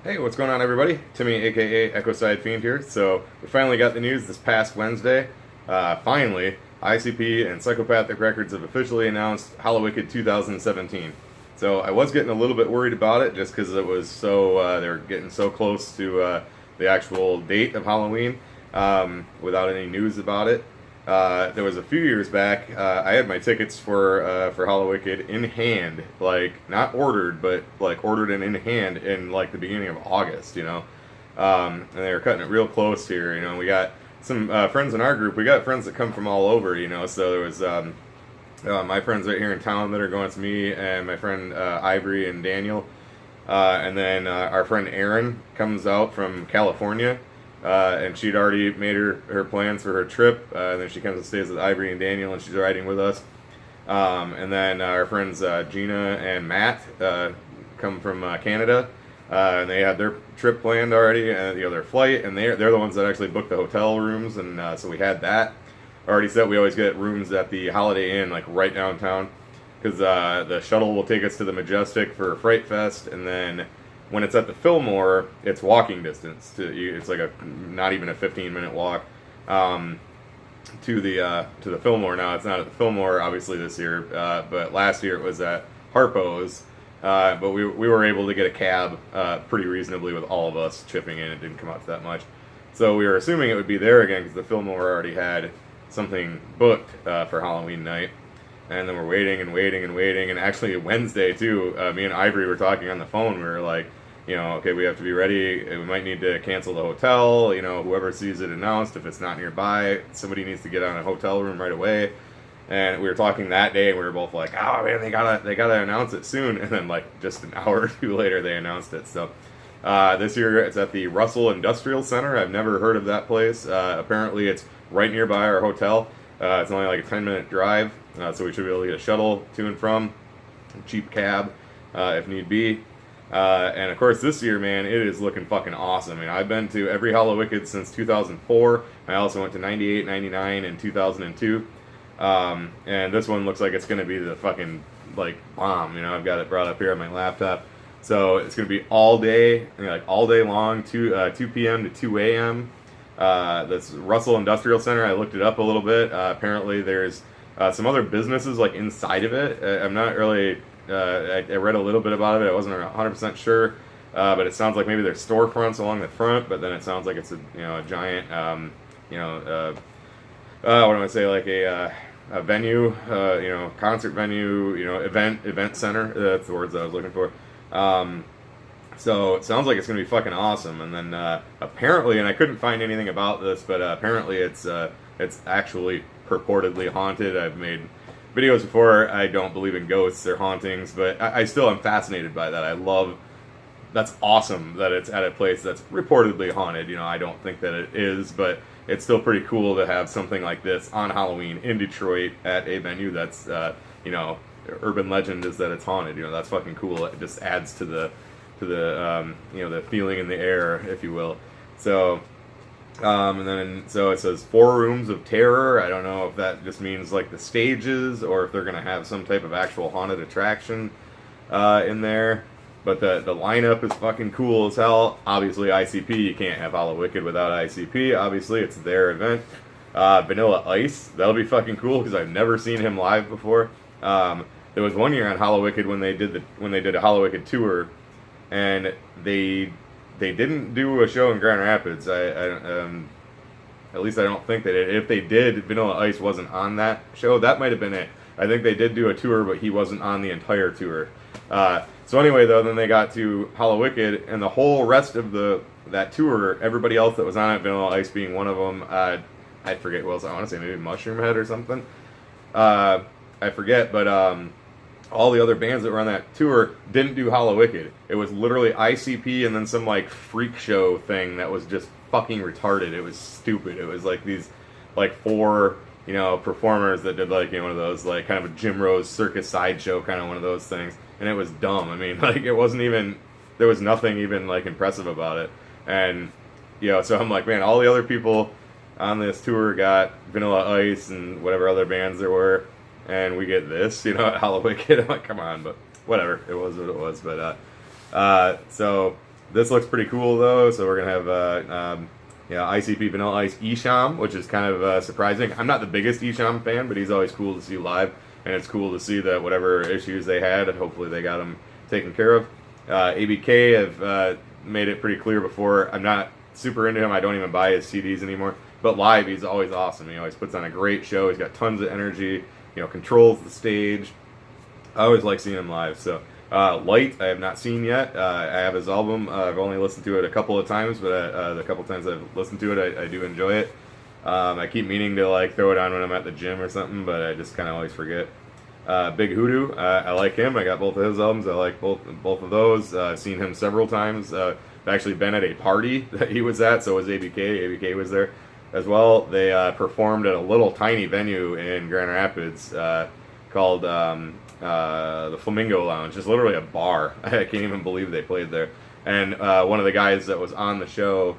Hey, what's going on, everybody? Timmy, aka Ecoside Fiend here. So we finally got the news this past Wednesday. Finally, ICP and Psychopathic Records have officially announced Hallowicked 2017. So I was getting a little bit worried about it just because it was so they were getting so close to the actual date of Halloween without any news about it. There was a few years back. I had my tickets for Hallowicked in hand, like not ordered, but like ordered and in hand in like the beginning of August. And they were cutting it real close here. We got some friends in our group. We got friends that come from all over. So there was my friends right here in town that are going to me, and my friend Ivory and Daniel, and then our friend Aaron comes out from California. And she'd already made her plans for her trip. And then she comes and stays with Ivory and Daniel, and she's riding with us. And then our friends Gina and Matt come from Canada, and they had their trip planned already, and their flight, and they're the ones that actually booked the hotel rooms, and so we had that already set. We always get rooms at the Holiday Inn, like right downtown, because the shuttle will take us to the Majestic for Fright Fest, and then when it's at the Fillmore, it's walking distance. It's like not even a 15-minute walk to the Fillmore. Now it's not at the Fillmore obviously this year, but last year it was at Harpo's. But we were able to get a cab pretty reasonably with all of us chipping in. It didn't come out to that much, so we were assuming it would be there again because the Fillmore already had something booked for Halloween night. And then we're waiting and waiting and waiting. And actually, Wednesday, too, me and Ivory were talking on the phone. We were like, okay, we have to be ready. We might need to cancel the hotel. Whoever sees it announced, if it's not nearby, somebody needs to get on a hotel room right away. And we were talking that day, and we were both like, oh, man, they gotta announce it soon. And then, like, just an hour or two later, they announced it. So this year, it's at the Russell Industrial Center. I've never heard of that place. Apparently, it's right nearby our hotel. It's only like a 10-minute drive. So we should be able to get a shuttle to and from, cheap cab if need be. And of course this year, man, it is looking fucking awesome. I've been to every Hallowicked since 2004. I also went to 98, 99, and 2002. And this one looks like it's going to be the fucking, like, bomb. I've got it brought up here on my laptop. So it's going to be all day, like all day long, 2 p.m. to 2 a.m. This Russell Industrial Center, I looked it up a little bit. Apparently there's some other businesses like inside of it. I'm not really. I read a little bit about it. I wasn't 100% sure, but it sounds like maybe there's storefronts along the front. But then it sounds like it's a giant, what do I say, like a venue, concert venue, event center. That's the words I was looking for. So it sounds like it's going to be fucking awesome. And then apparently, and I couldn't find anything about this, but apparently it's actually purportedly haunted. I've made videos before. I don't believe in ghosts or hauntings, but I still am fascinated by that. That's awesome that it's at a place that's reportedly haunted. I don't think that it is, but it's still pretty cool to have something like this on Halloween in Detroit at a venue that's, urban legend is that it's haunted. That's fucking cool. It just adds to the the feeling in the air, if you will. So, and then so it says 4 rooms of terror. I don't know if that just means like the stages or if they're gonna have some type of actual haunted attraction in there. But the lineup is fucking cool as hell. Obviously, ICP, you can't have Hallowicked without ICP. Obviously, it's their event. Vanilla Ice, that'll be fucking cool because I've never seen him live before. There was one year on Hallowicked when they did a Hallowicked tour, and they didn't do a show in Grand Rapids. At least I don't think they did. If they did, Vanilla Ice wasn't on that show. That might have been it. I think they did do a tour, but he wasn't on the entire tour. So anyway, though, then they got to Hallowicked, and the whole rest of that tour, everybody else that was on it, Vanilla Ice being one of them, I forget who else. I want to say maybe Mushroom Head or something. I forget, but all the other bands that were on that tour didn't do Hallowicked. It was literally ICP and then some like freak show thing that was just fucking retarded. It was stupid. It was like these like 4 performers that did like one of those like kind of a Jim Rose circus sideshow kind of one of those things, and it was dumb. Like it wasn't even, there was nothing even like impressive about it. And so I'm like, man, all the other people on this tour got Vanilla Ice and whatever other bands there were, and we get this, at Hallowicked. I'm like, come on, but whatever, it was what it was. But so This looks pretty cool though. So we're gonna have ICP Vanilla Ice Esham, which is kind of surprising. I'm not the biggest Esham fan, but he's always cool to see live, and it's cool to see that whatever issues they had, hopefully they got them taken care of. ABK have made it pretty clear before. I'm not super into him. I don't even buy his CDs anymore. But live, he's always awesome. He always puts on a great show. He's got tons of energy. Controls the stage. I always like seeing him live. So Light, I have not seen yet. I have his album. I've only listened to it a couple of times, but the couple of times I've listened to it, I do enjoy it. I keep meaning to like throw it on when I'm at the gym or something, but I just kind of always forget. Big Hoodoo, I like him. I got both of his albums. I like both of those. I've seen him several times. I've actually been at a party that he was at, so was ABK. ABK was there as well. They performed at a little tiny venue in Grand Rapids called the Flamingo Lounge. Just literally a bar. I can't even believe they played there. And one of the guys that was on the show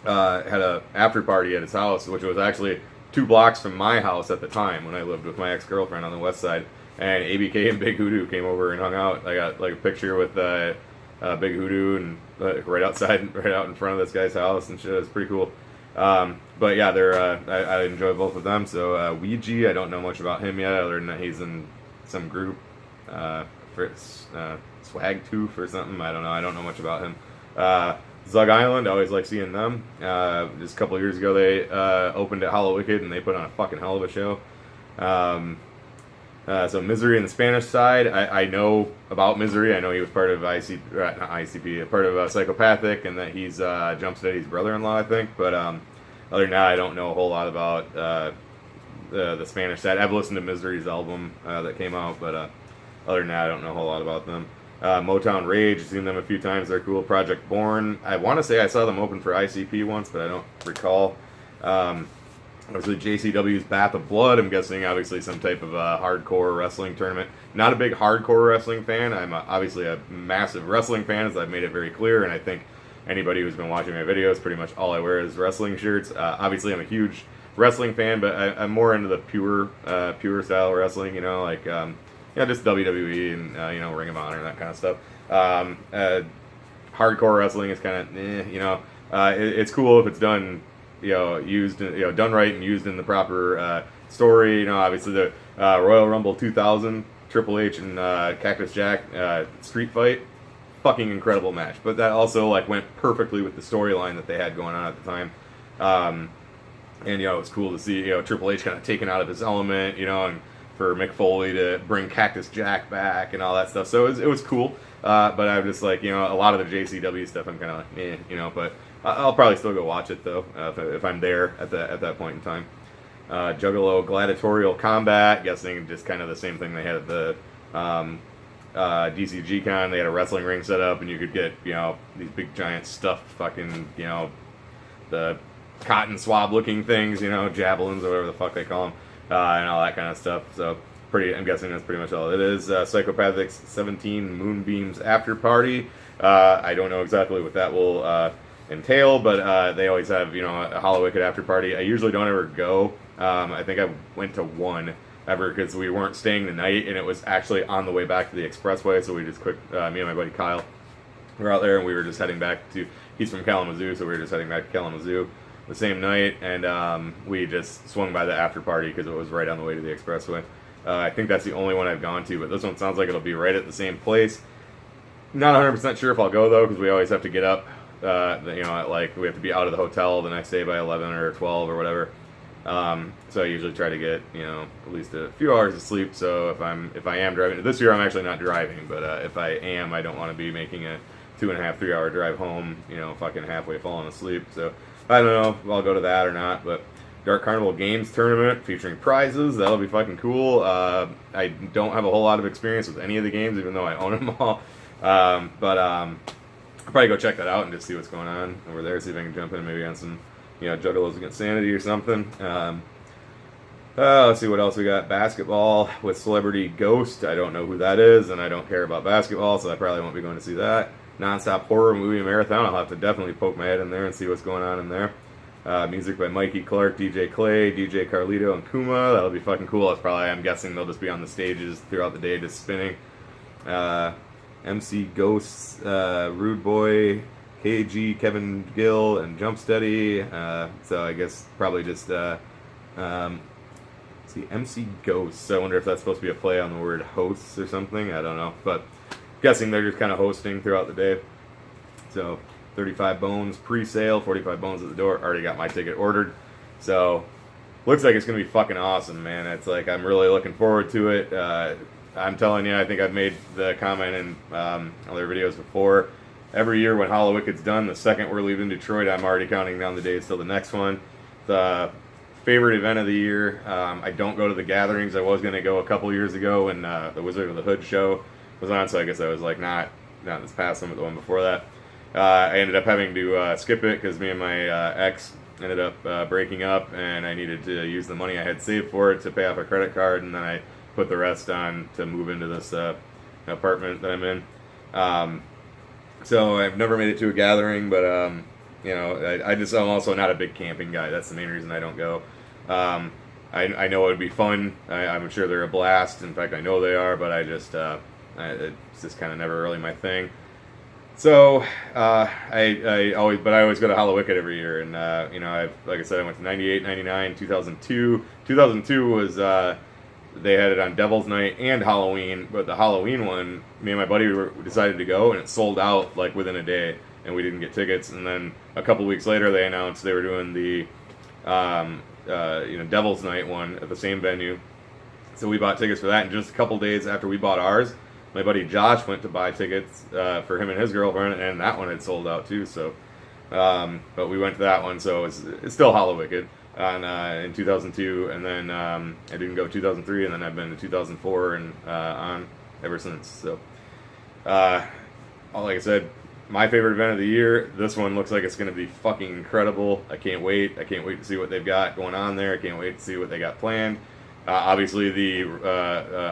had a after party at his house, which was actually 2 blocks from my house at the time when I lived with my ex-girlfriend on the west side. And ABK and Big Hoodoo came over and hung out. I got like a picture with Big Hoodoo and right out in front of this guy's house and shit. It's pretty cool. But yeah, I enjoy both of them. So Ouija, I don't know much about him yet, other than that he's in some group, Swag Tooth or something. I don't know. I don't know much about him. Zug Island, I always like seeing them. Just a couple of years ago, they opened at Hallowicked, and they put on a fucking hell of a show. So Misery in the Spanish side, I know about Misery. I know he was part of part of Psychopathic, and that he's Jumpsteady's brother-in-law, I think. But other than that, I don't know a whole lot about the Spanish side. I've listened to Misery's album that came out, but other than that, I don't know a whole lot about them. Motown Rage, seen them a few times. They're cool. Project Born, I want to say I saw them open for ICP once, but I don't recall. Obviously, JCW's Bath of Blood. I'm guessing, obviously, some type of hardcore wrestling tournament. Not a big hardcore wrestling fan. I'm obviously a massive wrestling fan, as I've made it very clear, and I think anybody who's been watching my videos, pretty much all I wear is wrestling shirts. Obviously, I'm a huge wrestling fan, but I'm more into the pure style wrestling, just WWE and, Ring of Honor, that kind of stuff. Hardcore wrestling is kind of, it's cool if it's done, done right and used in the proper story. Obviously the Royal Rumble 2000, Triple H and Cactus Jack street fight, fucking incredible match. But that also went perfectly with the storyline that they had going on at the time. And it was cool to see Triple H kind of taken out of his element, and for Mick Foley to bring Cactus Jack back and all that stuff. So it was cool. But I'm just a lot of the JCW stuff I'm kind of but I'll probably still go watch it though if I'm there at that point in time. Juggalo Gladiatorial Combat, guessing just kind of the same thing they had at the DCG Con. They had a wrestling ring set up, and you could get these big giant stuffed fucking the cotton swab looking things, javelins or whatever the fuck they call them, and all that kind of stuff. So I'm guessing that's pretty much all it is. Psychopathic's 17 Moonbeams After Party. I don't know exactly what that will entail, but they always have a Hallowicked after party. I usually don't ever go. I think I went to one ever because we weren't staying the night, and it was actually on the way back to the expressway. So we just me and my buddy Kyle were out there, and we were just heading back to. He's from Kalamazoo, so we were just heading back to Kalamazoo the same night, and we just swung by the after party because it was right on the way to the expressway. I think that's the only one I've gone to, but this one sounds like it'll be right at the same place. Not 100% sure if I'll go though, because we always have to get up. We have to be out of the hotel the next day by 11 or 12 or whatever. So I usually try to get at least a few hours of sleep. So if I am driving this year, I'm actually not driving, but if I am, I don't want to be making a 2.5, 3 hour drive home. Fucking halfway falling asleep. So I don't know if I'll go to that or not, but. Dark Carnival Games Tournament featuring prizes. That'll be fucking cool. I don't have a whole lot of experience with any of the games, even though I own them all. But I'll probably go check that out and just see what's going on over there. See if I can jump in maybe on some, Juggalos Against Sanity or something. Let's see what else we got. Basketball with Celebrity Ghost. I don't know who that is, and I don't care about basketball, so I probably won't be going to see that. Nonstop Horror Movie Marathon. I'll have to definitely poke my head in there and see what's going on in there. Music by Mikey Clark, DJ Clay, DJ Carlito, and Kuma. That'll be fucking cool. I'm guessing they'll just be on the stages throughout the day just spinning. MC Ghosts, Rude Boy, KG, Kevin Gill, and Jump Steady. So I guess probably just see MC Ghosts. I wonder if that's supposed to be a play on the word hosts or something. I don't know, but guessing they're just kind of hosting throughout the day. So 35 bones pre-sale, 45 bones at the door. Already got my ticket ordered. So looks like it's gonna be fucking awesome, man. It's like I'm really looking forward to it. I'm telling you, I think I've made the comment in other videos before. Every year when Hallowicked's done, the second we're leaving Detroit, I'm already counting down the days till the next one. The favorite event of the year. I don't go to the gatherings. I was gonna go a couple years ago when the Wizard of the Hood show was on, so I guess I was like not this past one, but the one before that. I ended up having to skip it because me and my ex ended up breaking up, and I needed to use the money I had saved for it to pay off a credit card, and then I put the rest on to move into this apartment that I'm in. So I've never made it to a gathering, but you know, I'm also not a big camping guy. That's the main reason I don't go. I know it would be fun. I'm sure they're a blast. In fact, I know they are, but it's just kind of never really my thing. So I always go to Hallowicked every year, and you know, like I said, I went to 98, 99, 2002. 2002 was they had it on Devil's Night and Halloween, but the Halloween one, me and my buddy decided to go, and it sold out like within a day, and we didn't get tickets. And then a couple weeks later, they announced they were doing the you know, Devil's Night one at the same venue. So we bought tickets for that, and just a couple days after we bought ours, my buddy Josh went to buy tickets for him and his girlfriend, and that one had sold out too. So, but we went to that one, so it's still Hallowicked in 2002, and then I didn't go 2003, and then I've been to 2004 and on ever since. So, like I said, my favorite event of the year. This one looks like it's going to be fucking incredible. I can't wait. I can't wait to see what they've got going on there. I can't wait to see what they got planned. Obviously, the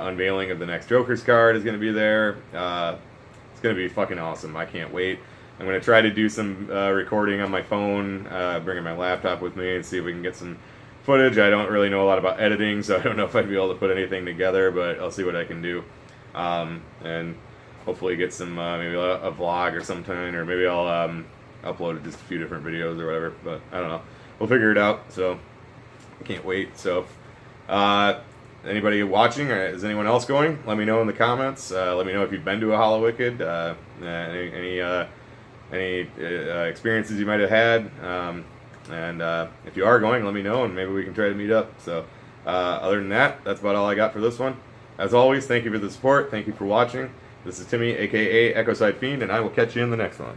unveiling of the next Joker's card is going to be there. It's going to be fucking awesome. I can't wait. I'm going to try to do some recording on my phone, bringing my laptop with me, and see if we can get some footage. I don't really know a lot about editing, so I don't know if I'd be able to put anything together, but I'll see what I can do. And hopefully get some, maybe a vlog or something, or maybe I'll upload just a few different videos or whatever, but I don't know. We'll figure it out, so I can't wait. So, anybody watching, or is anyone else going? Let me know in the comments. Let me know if you've been to a Hallowicked, any experiences you might have had, and if you are going, let me know, and maybe we can try to meet up. So, other than that, that's about all I got for this one. As always, thank you for the support. Thank you for watching. This is Timmy, aka Echoside Fiend, and I will catch you in the next one.